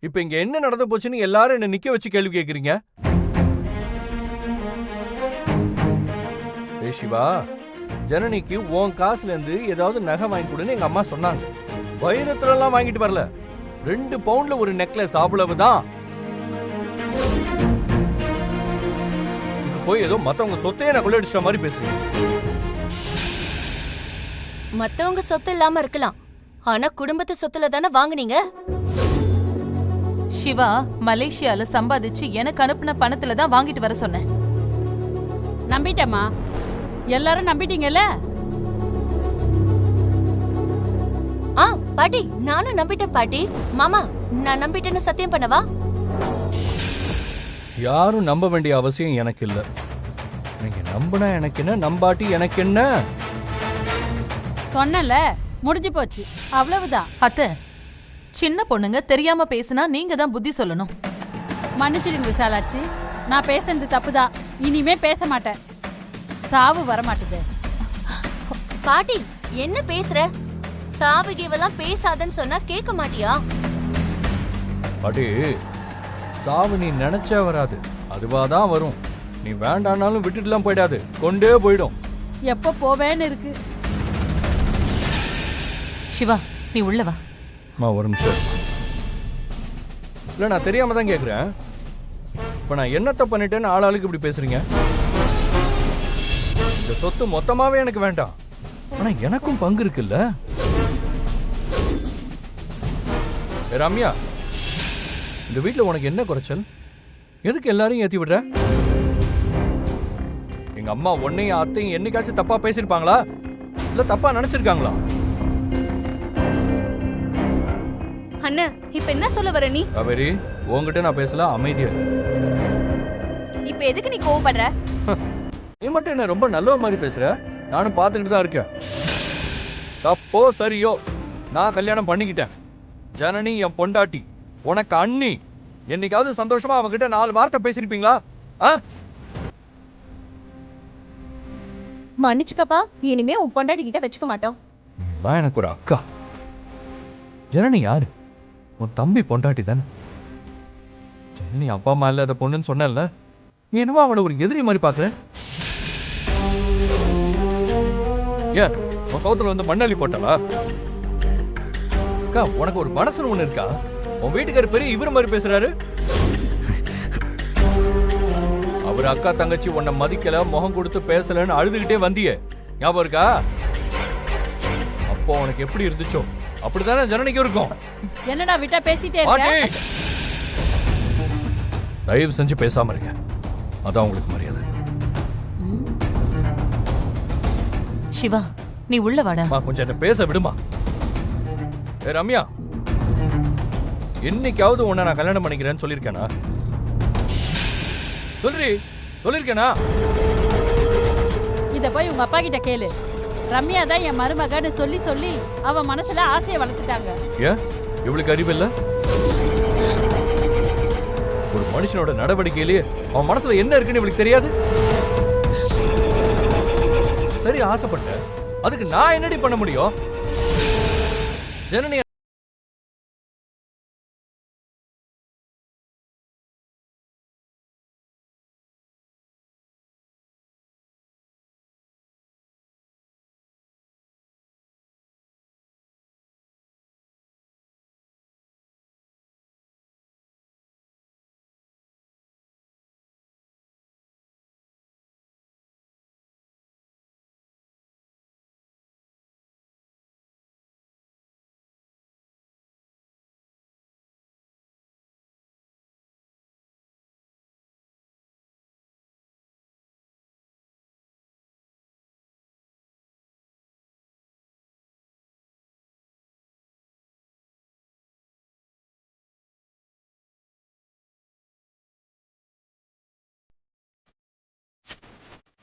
இப்ப இங்க என்ன நடந்து போச்சுன்னு எல்லாரும் என்ன நிக்க வச்சு கேள்வி கேக்குறீங்க? ஏய் சிவா, ஜனனிக்கு உன் காசுல இருந்து ஏதாவது நகை வாங்கி கொடுன்னு எங்க அம்மா சொன்னாங்க. வைரத்துல எல்லாம் வாங்கிட்டு வரல, 2 பவுண்ட்ல ஒரு நெக்லஸ், அவ்வளவுதான். இதுக்கு போய் ஏதோ மத்தவங்க சொத்தையே நான் கொள்ளையடிச்ச மாதிரி பேசுறீங்க. மத்தவங்க சொத்து இல்லாம இருக்கலாம், ஆனா குடும்பத்து சொத்துல தானே வாங்குனீங்க. சிவா மலேசியால சம்பாதிச்சு எனக்கு அனுப்புன பணத்துல தான் வாங்கிட்டு வர சொன்னேன். நம்பிட்டேம்மா, எல்லாரும் நம்பிட்டீங்கல்ல? பாட்டி, நானும் நம்பிட்டேன் பாட்டி. மாமா, நான் நம்பிட்டேன்னு சத்தியம் பண்ணவா? யாரும் நம்ப வேண்டிய அவசியம் எனக்கு இல்ல. நீங்க நம்பினா எனக்கு என்ன, நம்பாட்டி எனக்கு என்ன? சொன்னல, முடிஞ்சு போச்சு, அவ்வளவுதான். அத்தை, சின்ன பொண்ணுங்க தெரியாம பேசினா நீங்க தான் புத்தி சொல்லணும். மன்னிச்சிடுங்க விசாலாச்சி, நான் பேசுனது தப்புதான். இனிமே பேச மாட்டேன். சாவு வரமாட்டுது. பாட்டி, என்ன பேசுற? சாவுகேவெல்லாம் பேசாதன்னு சொன்னா கேட்க மாட்டியா? பாட்டி, சாவு நீ நினைச்சா வராது, அதுவாதான் வரும். நீ வேண்டானாலும் விட்டுட்டுலாம் போயிடாது, கொண்டே போயிடும். எப்ப போவேன்னு இருக்கு. சிவா, நீ உள்ள வா. ஒரு நிமிஷம். இல்ல, நான் தெரியாம தான் கேக்குறேன். இப்ப நான் என்னத்த பண்ணிட்டேன்னு ஆளாளுக்கு இப்படி பேசுறீங்க? இந்த சொத்து மொத்தமாவே எனக்கு வேண்டாம், ஆனா எனக்கும் பங்கு இருக்குல்ல. ரம்யா, இந்த வீட்டுல உனக்கு என்ன குறைச்சல்? எதுக்கு எல்லாரையும் ஏத்தி விடுற? எங்க அம்மா உன்னையும் அத்தையும் என்னைக்காச்சும் தப்பா பேசிருப்பாங்களா, இல்ல தப்பா நினைச்சிருக்காங்களா? அண்ணா, இப்ப என்ன சொல்ல வர நீ? காவேரி, உன்கிட்ட நான் பேசல, அமைதியா. இப்ப எதுக்கு நீ கோவப்படுற? நீ மட்டும் என்ன ரொம்ப நல்ல மாதிரி பேசுற? நானும் பார்த்துக்கிட்டு தான் இருக்கேன். தப்போ சரியோ, நான் கல்யாணம் பண்ணிக்கிட்டேன். ஜனனி என் பொண்டாட்டி, உனக்கு அண்ணி. என்னைக்காவது சந்தோஷமா அவகிட்ட 4 வார்த்தை பேசிருப்பீங்களா? மன்னிச்சுக்கப்பா, இனிமே உன் பொண்டாட்டி கிட்ட வச்சுக்க மாட்டோம். எனக்கு ஒரு அக்கா. ஜனனி யாரு? உன் தம்பி பொண்டாட்டி தானே. ஜனனி அப்பா அம்மா இல்லாத பொண்ணுன்னு சொன்னல, நீ என்னவோ அவளை ஒரு எதிரி மாதிரி பாக்குற. ஏன் உன் சௌத்துல வந்து மண்ணள்ளி போட்டாளா? அக்கா, உனக்கு ஒரு மனசுன்னு ஒண்ணு இருக்கா? உன் வீட்டுக்காரர் பெரிய இவர் மாதிரி பேசுறாரு. அவர் அக்கா தங்கச்சி உன்னை மதிக்கல, முகம் கொடுத்து பேசலன்னு அழுதுகிட்டே வந்தியே, ஞாபகம் இருக்கா? அப்போ உனக்கு எப்படி இருந்துச்சோ அப்படித்தானே ஜனனிக்கு இருக்கும். என்னடா விட்டா பேசிட்டே இருக்க? தயவு செஞ்சு பேசாம இருங்க, அதான் உங்களுக்கு மரியாதை. சிவா, நீ உள்ள வாடா. கொஞ்சம் என்ன பேச விடுமா. ரம்யா, என்னைக்காவது உன்னை நான் கல்யாணம் பண்ணிக்கிறேன்னு சொல்லியிருக்கேனா? சொல்லிருக்கேனா? இத போய் உங்க அப்பா கிட்ட கேளு. ரம்யா தான் என் மருமகன்னு சொல்லி சொல்லி அவ மனசுல ஆசையை வளர்த்துட்டாங்க. ஏன் இவளுக்கு அறிவு இல்ல? ஒரு மனுஷனோட நடவடிக்கையிலேயே அவன் மனசுல என்ன இருக்குன்னு இவளுக்கு தெரியாது. சரி, ஆசைப்பட்ட, அதுக்கு நான் என்னடி பண்ண முடியும்? ஜனனி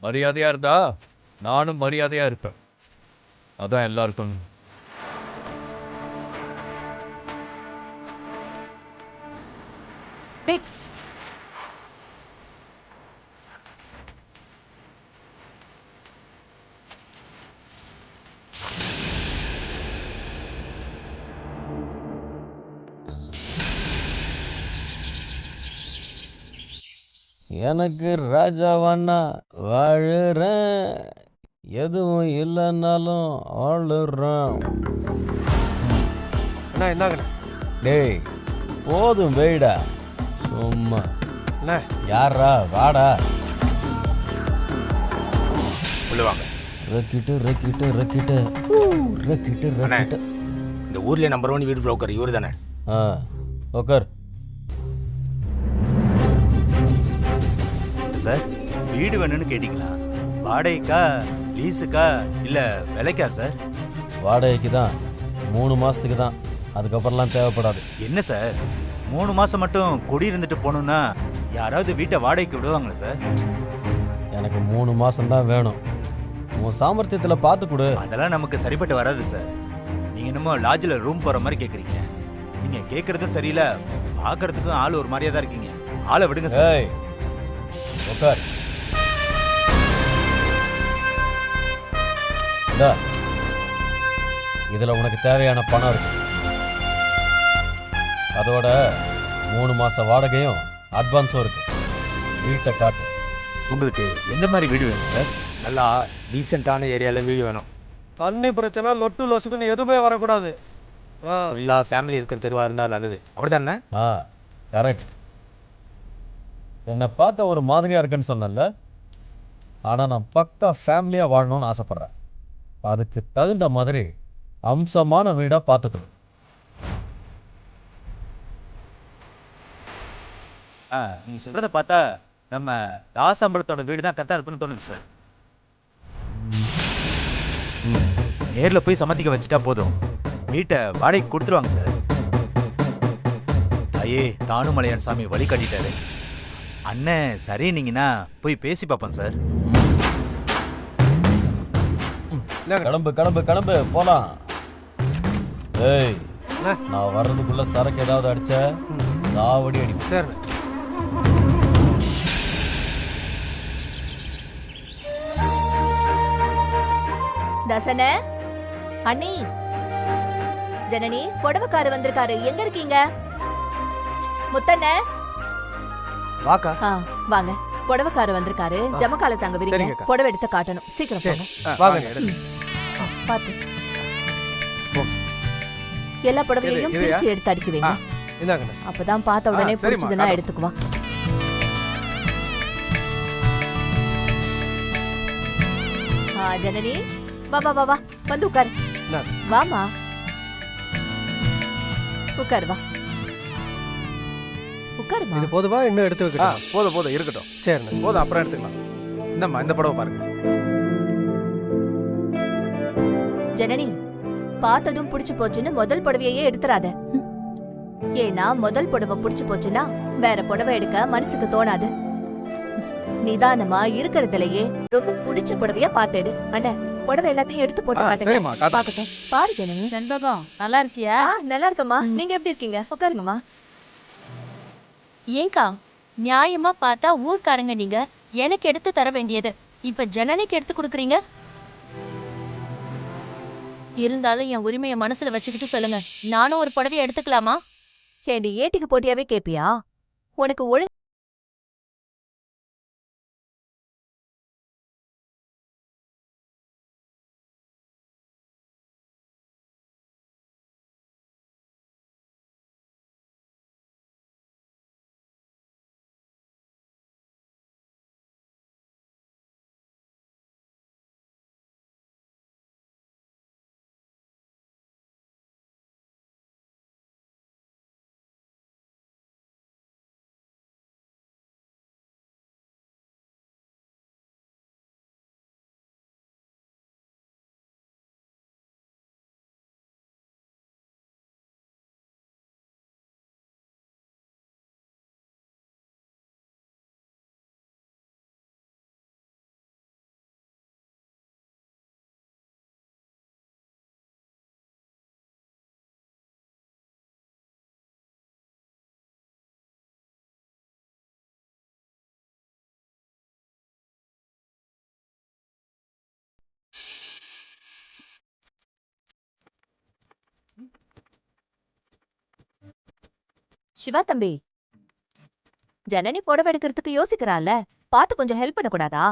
மரியாதையா இருந்தா நானும் மரியாதையா இருப்பேன், அதான் எல்லாருக்கும். எனக்கு ராஜாவானா வாழுறேன், எதுவும் இல்லைன்னாலும் ஆளுறேன். அண்ணா இந்தாங்கண்ணே. டேய் போதும் வெயிடா, சும்மா அண்ணா யாரா வாடா. சொல்லுவாங்க. ரக்கிட்டு ரக்கிட்டு ரக்கிட்டு ரக்கிட்டு அண்ணே. ரக்கிட்டு. இந்த ஊர்லயே நம்பர் 1 வீடு புரோக்கர் இவரு தானே? ஆ உக்கார். சார் வீடு வேணும்னு கேட்டிங்களா? வாடகைக்கா லீஸுக்கா இல்லை விலைக்கா சார்? வாடகைக்கு தான், 3 மாதத்துக்கு தான், அதுக்கப்புறம்லாம் தேவைப்படாது. என்ன சார் 3 மாதம் மட்டும் குடியிருந்துட்டு போகணுன்னா யாராவது வீட்டை வாடகைக்கு விடுவாங்களா சார்? எனக்கு 3 மாதம்தான் வேணும். உன் சாமர்த்தியத்தில் பார்த்து கொடு. அதெல்லாம் நமக்கு சரிப்பட்டு வராது சார். நீங்கள் இன்னமும் லாட்ஜில் ரூம் போகிற மாதிரி கேட்குறீங்க. நீங்கள் கேட்குறதும் சரியில்லை, பார்க்கறதுக்கும் ஆள் ஒரு மாதிரியாக தான் இருக்கீங்க. ஆளை விடுங்க சார். ஏய் உக்கார். இந்தா, இதுல உனக்கு தேவையான பணம் இருக்கு. அதோட 3 மாச வாடகையும் அட்வான்ஸும் இருக்கு. வீட்டை காட்டு. உங்களுக்கு எந்த மாதிரி வீடு வேணும் சார்? நல்லா டீசெண்டான ஏரியாவில் வீடு வேணும். தண்ணி பிரச்சனை லொட்டு லொசுக்குன்னு எதுவுமே வரக்கூடாது. எல்லா ஃபேமிலி இருக்கிற தெருவாக இருந்தால் நல்லது. அப்படி தானே? ஆ கரெக்ட். என்னை பார்த்த ஒரு மாதிரியா இருக்குன்னு சொன்னல, ஆனா நான் பக்கா ஃபேமிலியா வாழணும்னு ஆசைப்படுறேன். அதுக்கு தகுந்த மாதிரி அம்சமான வீடா பார்த்துக்கணும். நீங்கள் சொல்கிறத பார்த்தா நம்ம தாசம்பளத்தோட வீடு தான் கரெக்டாக இருக்குன்னு தோணுது சார். நேரில் போய் சம்மதிக்க வச்சுட்டா போதும், வீட்டை வாடகைக்கு கொடுத்துருவாங்க சார். ஐயே தானுமலையான் சாமி வழி காட்டிட்டாரு. அண்ணன் சரின்னீங்கன்னா போய் பேசி பார்ப்போம் சார். கிளம்பு கிளம்பு கிளம்பு போலாம். ஏய் நான் வர்றதுக்குள்ள சரக்கு ஏதாவது அடிச்ச சாவடி அடி. சரி. தசன அண்ணி, ஜனனி புடவைக்காரு வந்திருக்காரு. எங்க இருக்கீங்க? முத்தண்ண வாக்கா. வாங்க. புடவைக்காரு வந்திருக்காரு. ஜமக்கால தாங்க விரிங்க. சரிங்கக்கா. புடவை எடுத்து காட்டணும். சீக்கிரம் போங்க. வாங்க. பாத்து எல்லா புடவையையும் இது பிரிச்சு எடுத்து அடுக்கி வைங்க. இந்தாங்கண்ணே. அப்பதான் பார்த்த உடனே சரிம்மா, பிடிச்சதுன்னா காட்டும். எடுத்துக்குவா. ஜனனி வா வா வா வா, வந்து உட்காரு. இந்தாங்க. வாமா, உட்காரு. வா உட்காருமா. இது போதுவா இன்னும் எடுத்து வைக்கணும்? போதும் இருக்கட்டும். சரிண்ணே. போதும், அப்புறம் எடுத்துக்கலாம். இந்தம்மா இந்த படம் பாருங்க. ஜனனி பார்த்ததும் புடிச்சு போச்சுன்னு முதல் புடவையே எடுத்துறாத. ஏன்னா முதல் புடவை புடிச்சு போச்சுன்னா வேற புடவை எடுக்க மனசுக்கு தோணாது. நிதானமா இருக்கிறதுலயே ரொம்ப புடிச்ச புடவையா பாத்துடு. அண்ணா புடவை எல்லாத்தையும் எடுத்து போட்டு காட்டுங்க. சரிம்மா, காட்டு. பாக்கட்டும். பாரு ஜனனி. செண்பகம் நல்லா இருக்கியா? நல்லா இருக்கம்மா. நீங்க எப்படி இருக்கீங்க? உட்காருங்கம்மா. ஏங்கா நியாயமா பார்த்தா ஊர்க்காரங்க நீங்க எனக்கு எடுத்து தர வேண்டியது இப்ப ஜனனிக்கு எடுத்து கொடுக்குறீங்க. இருந்தாலும் என் உரிமையை மனசுல வச்சுக்கிட்டு சொல்லுங்க, நானும் ஒரு புடவையை எடுத்துக்கலாமா? ஏண்டி ஏட்டிக்கு போட்டியாவே கேப்பியா? உனக்கு ஒழுங்கு சிவா தம்பி, ஜனனி புடவை எடுக்கிறதுக்கு யோசிக்கிறாள்ல, பார்த்து கொஞ்சம் ஹெல்ப் பண்ணக்கூடாதா?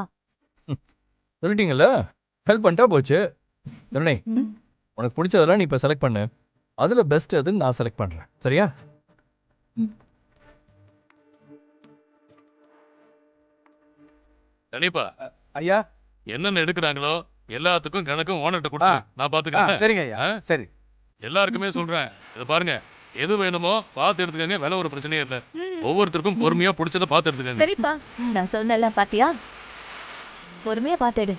சொல்லிட்டீங்கல்ல, ஹெல்ப் பண்ணிட்டா போச்சு. ஜனனி, ம். உனக்கு பிடிச்சதெல்லாம் நீ இப்போ செலக்ட் பண்ணு. அதுல பெஸ்ட் எதுன்னு நான் செலக்ட் பண்றேன். சரியா? கண்டிப்பா ஐயா என்னென்ன எடுக்கிறாங்களோ எல்லாத்துக்கும் கணக்கும் ஓனர்ட்ட கொடுத்து நான் பாத்துக்கிறேன். சரிங்க ஐயா சரி. எல்லாருக்குமே சொல்றேன், இதை பாருங்க, எது வேணுமோ பார்த்து எடுத்துக்கங்க. விலை ஒரு பிரச்சனையே இல்லை. ஒவ்வொருத்தருக்கும் பொறுமையா பிடிச்சதை பார்த்து எடுத்துக்கங்க. சரிப்பா, நான் சொன்னல பாத்தியா? பொறுமையா பாத்துடு.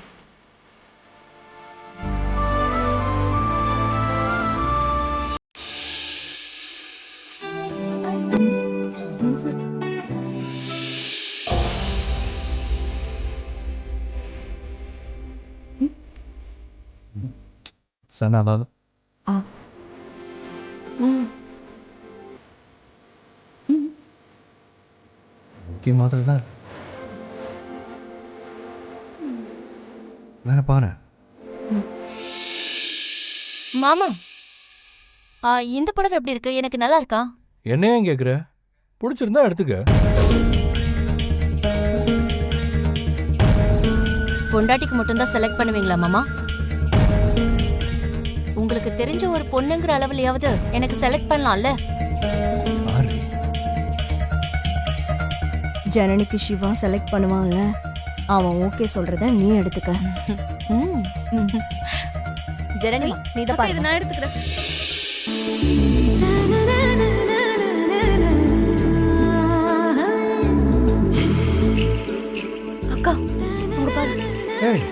சரி, அதாவது முக்கிய மாதிரி தான் வேற பாரு. மாமா, இந்த புடவை எப்படி இருக்கு? எனக்கு நல்லா இருக்கா? என்ன ஏன் கேக்குற? பிடிச்சிருந்தா எடுத்துக்க. பொண்டாட்டிக்கு மட்டும்தான் செலக்ட் பண்ணுவீங்களா மாமா? உங்களுக்கு தெரிஞ்ச ஒரு பொண்ணுங்கிற அளவுலயாவது எனக்கு செலக்ட் பண்ணலாம்ல? பாரு. ஜனனிக்கு சிவா செலக்ட் பண்ணுவான்ல, அவன் ஓகே சொல்றத நீ எடுத்துக்க. ஜனனி, நீ தான் பாரு. நான் எடுத்துக்கிறேன். அக்கா, உங்க பாரு. ஏய்,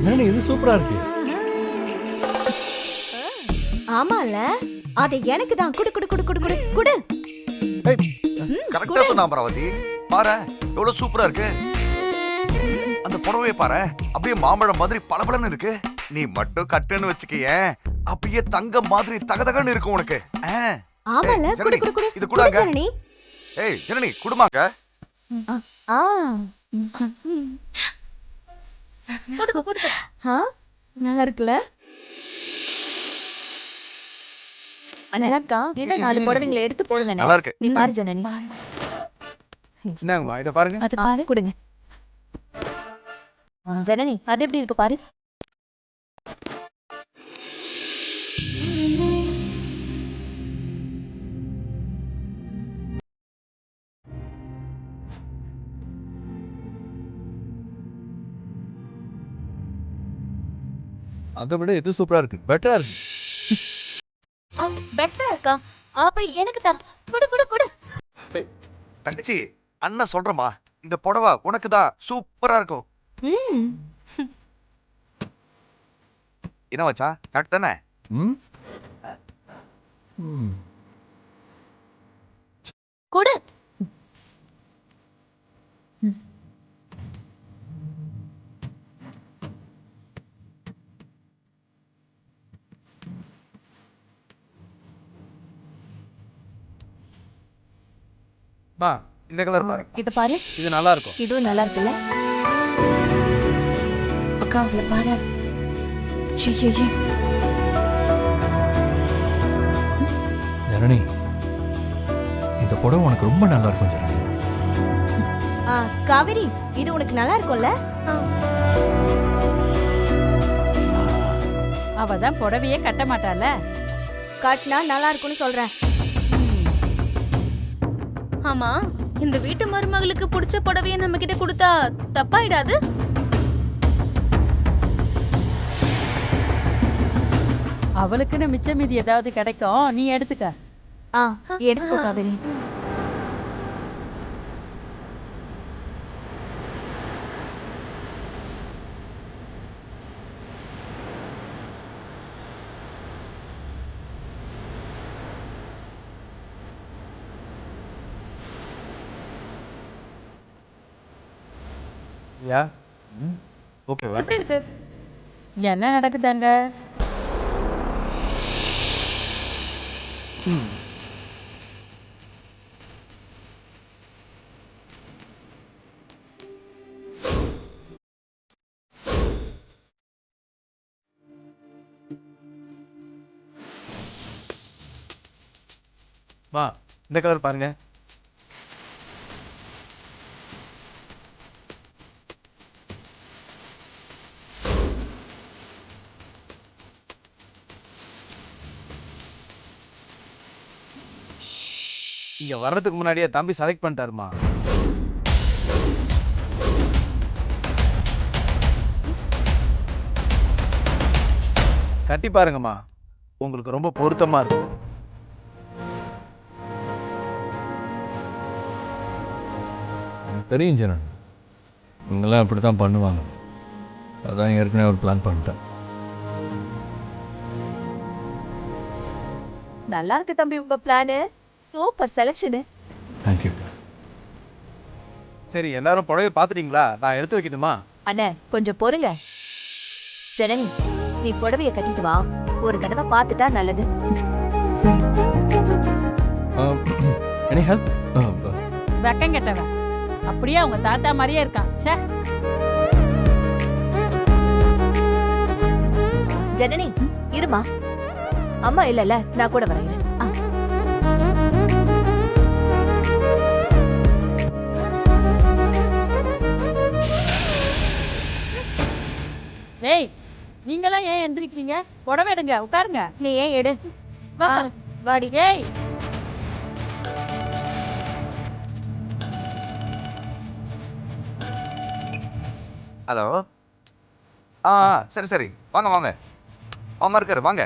ஜனனி, இது சூப்பரா இருக்கு. ஆமால, அது எனக்கு தான். குடு குடு குடு குடு குடு குடு. ஏய், கரெக்டா சொன்னா அமராவதி. பாரு எவ்வளவு சூப்பரா இருக்கு. அந்த புடவையை பாரு, அப்படியே மாம்பழம் மாதிரி பளபளன்னு இருக்கு. நீ மட்டும் கட்டுன்னு வச்சுக்கேன், அப்படியே தங்கம் மாதிரி தகதகன்னு இருக்கும் உனக்கு. ஆமால, ஏய், குடு ஜனனி, குடு குடு. இது குடு கூடாங்க. ஜனனி. ஏய் ஜனனி, குடுமாங்க. ஆ. நல்லா இருக்குல்ல? அக்கா, என்ன 4 புடவைங்களை எடுத்து போடுங்க. நல்லா இருக்கு. நீ பாரு ஜனனி. இந்தாங்கம்மா இதை பாருங்க. அது பாரு, கொடுங்க. ஜனனி, அது எப்படி இருக்கு பாரு. அதை விட இது சூப்பரா இருக்கு, பெட்டரா இருக்கு. பெட்டரா இருக்கா? அப்ப எனக்கு தான். குடு குடு குடு. தங்கச்சி, அண்ணன் சொல்றமா, இந்த புடவை உனக்கு தான் சூப்பரா இருக்கும். என்ன வச்சா கரெக்ட் தானே? ம் ம் குடு. மா இந்த கலர் பாருங்க. இது பாரு. இது நல்லா இருக்கும். இதுவும் நல்லா இருக்குல்ல? அக்கா, அவளை பாரு. ஜனனி, இந்த புடவை உனக்கு ரொம்ப நல்லா இருக்கும் ஜனனி. காவேரி, இது உனக்கு நல்லா இருக்கும்ல? அவ தான் புடவையே கட்ட மாட்டால. காட்டினா நல்லா இருக்கும்னு சொல்றேன். ஆமா, இந்த வீட்டு மருமகளுக்கு பிடிச்ச புடவைய நம்ம கிட்ட கொடுத்தா தப்பாயிடாது? அவளுக்குன்னு மிச்ச மீதி ஏதாவது கிடைக்கும், நீ எடுத்துக்க. எடுத்துக்கோ காவேரி. யா ஓகேவா? எப்படி இருக்கு? என்ன நடக்குதாங்க? மா இந்த கலர் பாருங்க. இங்க வர்றதுக்கு முன்னாடியே தம்பி செலக்ட் பண்ணிட்டாருமா. கட்டி பாருங்கம்மா, உங்களுக்கு ரொம்ப பொருத்தமா இருக்கும். எனக்கு தெரியும் ஜனன், இவங்கெல்லாம் இப்படி தான் பண்ணுவாங்க. அதான் ஏற்கனவே ஒரு பிளான் பண்ணிட்டேன். நல்லா இருக்கு தம்பி உங்க பிளானு. Super selection. தேங்க்யூ. சரி, எல்லாரும் புடவை பார்த்துட்டீங்களா? நான் எடுத்து வைக்கணுமா? அண்ணே கொஞ்சம் பொறுங்க. ஜனனி, நீ புடவைய கட்டிட்டு வா. ஒரு தடவை பார்த்துட்டா நல்லது. Any help? வெக்கம் கெட்டவன், அப்படியே அவங்க தாத்தா மாதிரியே இருக்கான். ச்சே. ஜனனி இருமா, அம்மா இல்லல, நான் கூட வரேன். இரு. ஏய், நீங்களாம் ஏன் எந்திரிக்கிறீங்க? புடவை எடுங்க, உட்காருங்க. நீ ஏன் எடு. வா. வாடி. ஏய், ஹலோ. சரி சரி, வாங்க வாங்க. மாமா இருக்காரு, வாங்க.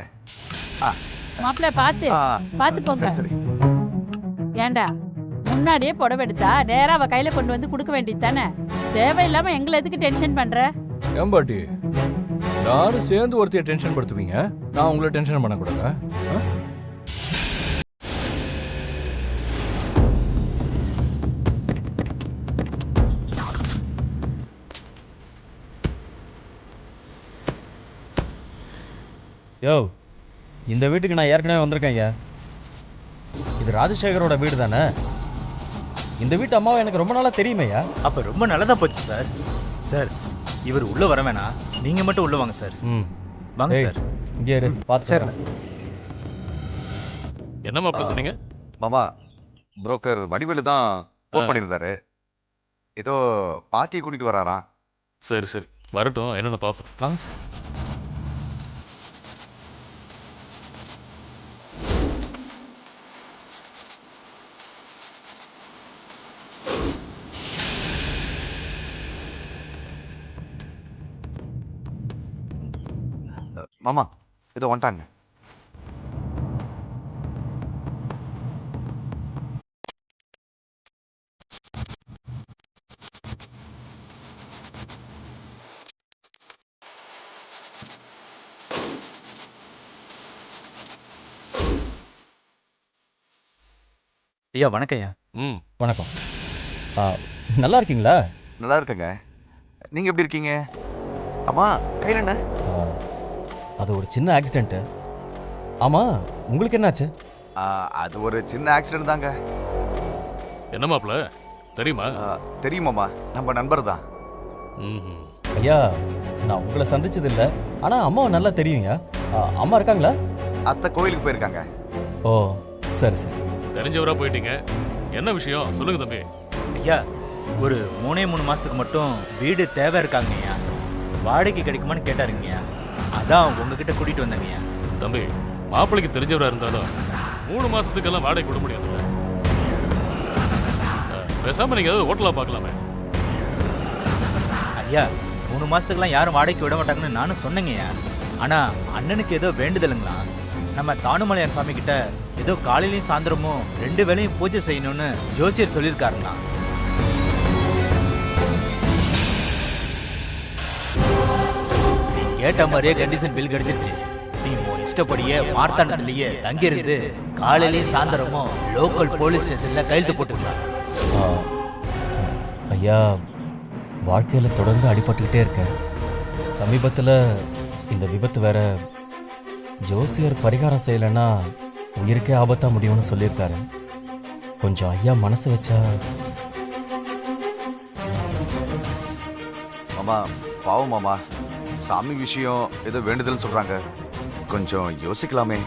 மாப்பிள்ளை பார்த்து ஆ, பார்த்து போங்க. சரி சரி. ஏண்டா, முன்னாடியே புடவை எடுத்தா நேரா அவ கையில கொண்டு வந்து கொடுக்க வேண்டியது தானே? தேவையில்லாம எங்களை எதுக்கு டென்ஷன் பண்ற? ஏன் பாட்டி, எல்லாரும் சேர்ந்து ஒருத்தைய டென்ஷன் படுத்துவீங்க, நான் உங்களை டென்ஷன் பண்ணக்கூடாதா? யோ, இந்த வீட்டுக்கு நான் ஏற்கனவே வந்திருக்கேன் ஐயா. இது ராஜசேகரோட வீடு தானே? இந்த வீட்டு அம்மாவை எனக்கு ரொம்ப நாளாக தெரியுமையா. அப்போ ரொம்ப நல்லதாக போச்சு சார். சார், இவர் உள்ளே வர வேணாம், நீங்கள் மட்டும் உள்ளே வாங்க சார். ம், வாங்க ஏய், சார். இங்கே இரு, பார்த்து சரி. என்னம்மா அப்ப சொன்னீங்க? மாமா, புரோக்கர் வடிவேலு தான் ஃபோன் பண்ணியிருந்தாரு. ஏதோ பாட்டியை கூட்டிட்டு வராராம். சரி சரி, வரட்டும், என்னென்ன பார்ப்போம். வாங்க சார். மாமா, ஏதோ வந்துட்டாங்க. ஐயா வணக்கம் ஐயா. ம், வணக்கம். நல்லா இருக்கீங்களா? நல்லா இருக்குங்க. நீங்க எப்படி இருக்கீங்க? அம்மா, கையில் என்ன? அது ஒரு சின்ன ஆக்சிடென்ட்டு. ஆமாம், உங்களுக்கு என்னாச்சு? அது ஒரு சின்ன ஆக்சிடென்ட் தாங்க. என்ன மாப்பிள்ள, தெரியுமா? தெரியுமாம்மா, நம்ம நண்பர் தான். ம், ஐயா, நான் உங்களை சந்திச்சது இல்லை, ஆனால் அம்மாவை நல்லா தெரியுங்க. அம்மா இருக்காங்களா? அத்தை கோயிலுக்கு போயிருக்காங்க. ஓ, சரி சரி. தெரிஞ்சவரா போயிட்டீங்க. என்ன விஷயம் சொல்லுங்க தம்பி. ஐயா, ஒரு 3 மாதத்துக்கு மட்டும் வீடு தேவை இருக்காங்கய்யா. வாடகைக்கு கிடைக்குமான்னு கேட்டாருங்கய்யா. அதான் உங்ககிட்ட கூட்டிகிட்டு வந்தேங்கய்யா. தம்பி, மாப்பிள்ளைக்கு தெரிஞ்சவரா இருந்தாலும் 3 மாசத்துக்கெல்லாம் வாடகை விட முடியாதுல்ல. பேசாம நீங்க ஏதாவது ஹோட்டலா பார்க்கலாமே. ஐயா, 3 மாதத்துக்குலாம் யாரும் வாடகைக்கு விட மாட்டாங்கன்னு நானும் சொன்னேங்கய்யா. ஆனால் அண்ணனுக்கு ஏதோ வேண்டுதலுங்களா. நம்ம தானுமலையான் சாமி கிட்ட ஏதோ காலையிலையும் சாயந்தரமும் 2 வேளையும் பூஜை செய்யணும்னு ஜோசியர் சொல்லியிருக்காருங்களா. நீ கேட்ட மாதிரியே கண்டிஷன் பில் கிடைச்சிருச்சு. நீ உன் இஷ்டப்படியே மார்த்தாண்டத்திலேயே தங்கியிருந்து காலையிலையும் சாயந்தரமும் லோக்கல் போலீஸ் ஸ்டேஷன்ல கையெழுத்து போட்டுக்கலாம். ஐயா, வாழ்க்கையில் தொடர்ந்து அடிபட்டுக்கிட்டே இருக்கேன். சமீபத்தில் இந்த விபத்து வேற. ஜோசியர் பரிகாரம் செய்யலைன்னா உயிருக்கே ஆபத்தாக முடியும்னு சொல்லியிருக்காரு. கொஞ்சம் ஐயா மனசு வச்சா. மாமா, பாவம் மாமா, சாமி விஷயம் ஏதோ வேண்டுதல்னு சொல்றாங்க. கொஞ்சம் யோசிக்கலாமே.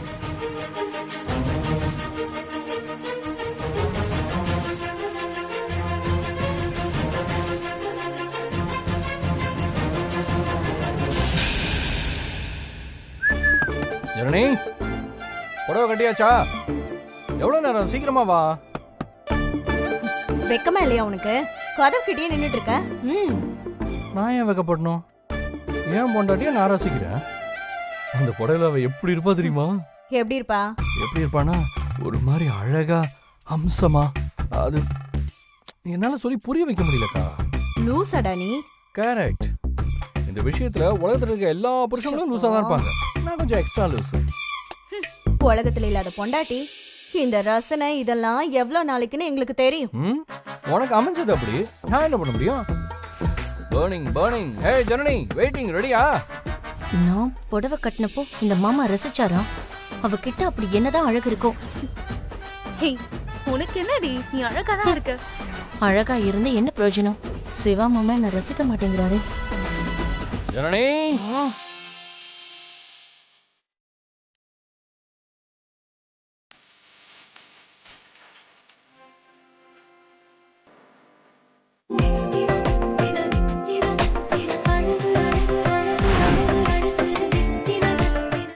ஜனனி, புடவை கட்டியாச்சா? எவ்வளோ நேரம்? சீக்கிரமா வா. வெக்கமா இல்லையா உனக்கு? கதவு கிட்டே நின்னுட்டு இருக்க. நான் ஏன் வைக்கப்படணும்? ஏன் பொண்டாட்டியா நான் ரசிக்கிறேன். அந்த புடவையில அவ எப்படி இருப்பா தெரியுமா? எப்படி இருப்பா? எப்படி இருப்பானா, ஒரு மாதிரி அழகா அம்சமா. அது என்னால சொல்லி புரிய வைக்க முடியலக்கா. லூசாடா நீ? கரெக்ட். இந்த விஷயத்துல உலகத்துல இருக்க எல்லா புருஷங்களும் லூசா தான் இருப்பாங்க. நான் கொஞ்சம் எக்ஸ்ட்ரா லூஸ். உலகத்துல இல்லாத பொண்டாட்டி. இந்த ரசனை இதெல்லாம் எவ்வளவு நாளைக்குன்னு எங்களுக்கு தெரியும். உனக்கு அமைஞ்சது அப்படி, நான் என்ன பண்ண முடியும்? Burning burning. Hey Janani, waiting, ரெடியா? நான் புடவை கட்டினப்போ இந்த மாமா ரசிச்சாரா? அவகிட்ட அப்படி என்னதான் அழகு இருக்கும்? ஹே, உனக்கு என்னடி, நீ அழகா தான் இருக்க. அழகா இருந்து என்ன பிரயோஜனம்? சிவா மாமா என்ன ரசிக்க மாட்டேங்கிறாரு. ஜனனி